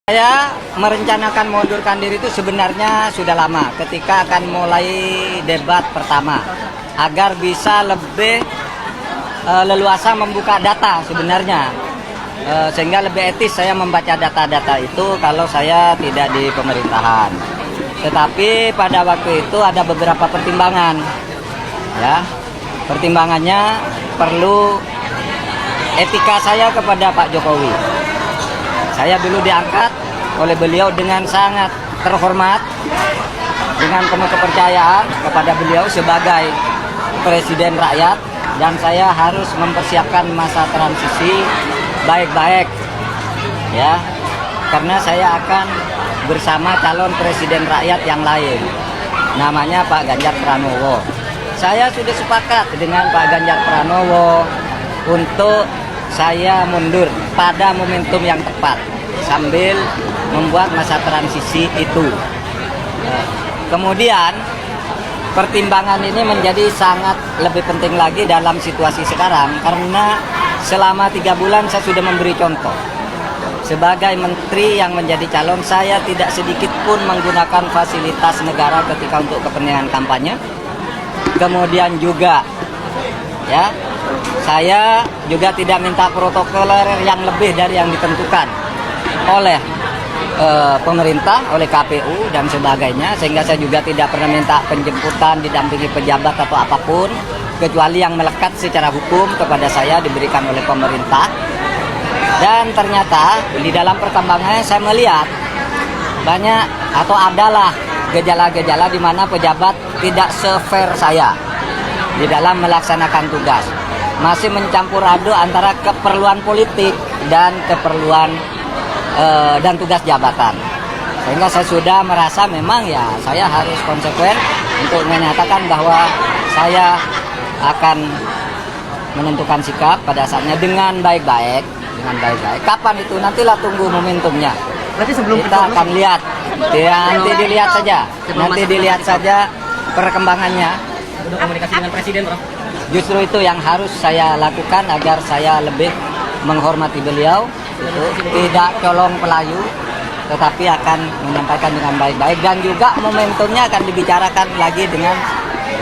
Saya merencanakan mengundurkan diri itu sebenarnya sudah lama ketika akan mulai debat pertama agar bisa lebih leluasa membuka data sebenarnya sehingga lebih etis saya membaca data-data itu kalau saya tidak di pemerintahan. Tetapi pada waktu itu ada beberapa pertimbangan, ya. Pertimbangannya perlu etika saya kepada Pak Jokowi. Saya dulu diangkat oleh beliau dengan sangat terhormat, dengan penuh kepercayaan kepada beliau sebagai presiden rakyat, dan saya harus mempersiapkan masa transisi baik-baik, ya, karena saya akan bersama calon presiden rakyat yang lain, namanya Pak Ganjar Pranowo. Saya sudah sepakat dengan Pak Ganjar Pranowo untuk saya mundur pada momentum yang tepat sambil membuat masa transisi itu. Kemudian pertimbangan ini menjadi sangat lebih penting lagi dalam situasi sekarang karena selama 3 bulan saya sudah memberi contoh. Sebagai menteri yang menjadi calon, saya tidak sedikit pun menggunakan fasilitas negara ketika untuk kepentingan kampanye. Kemudian juga, ya, saya juga tidak minta protokoler yang lebih dari yang ditentukan oleh pemerintah, oleh KPU dan sebagainya, sehingga saya juga tidak pernah minta penjemputan didampingi pejabat atau apapun kecuali yang melekat secara hukum kepada saya diberikan oleh pemerintah. Dan ternyata di dalam perkembangannya saya melihat banyak atau adalah gejala-gejala di mana pejabat tidak se-fair saya di dalam melaksanakan tugas. Masih mencampur aduk antara keperluan politik dan keperluan dan tugas jabatan. Sehingga saya sudah merasa memang ya saya harus konsekuen untuk menyatakan bahwa saya akan menentukan sikap pada saatnya dengan baik-baik. Kapan itu nantilah tunggu momentumnya. Berarti sebelum kita akan lihat. Ya, nanti dilihat saja. Nanti dilihat saja perkembangannya. Udah komunikasi dengan presiden, Bro? Justru itu yang harus saya lakukan agar saya lebih menghormati beliau, tidak colong pelayu, tetapi akan menyampaikan dengan baik-baik, dan juga momentumnya akan dibicarakan lagi dengan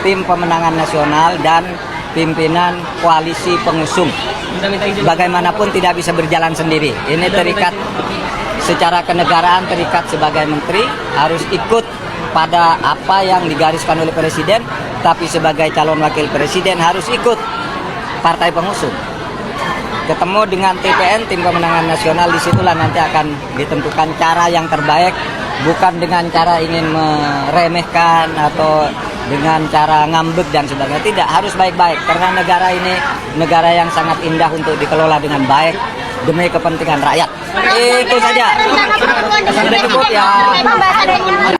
tim pemenangan nasional dan pimpinan koalisi pengusung. Bagaimanapun tidak bisa berjalan sendiri. Ini terikat secara kenegaraan, terikat sebagai menteri, harus ikut pada apa yang digariskan oleh presiden, tapi sebagai calon wakil presiden harus ikut partai pengusung. Ketemu dengan TPN, tim pemenangan nasional, disitulah nanti akan ditentukan cara yang terbaik, bukan dengan cara ingin meremehkan atau dengan cara ngambek dan sebagainya. Tidak, harus baik-baik karena negara ini negara yang sangat indah untuk dikelola dengan baik demi kepentingan rakyat. Itu saja. Sudah cukup ya.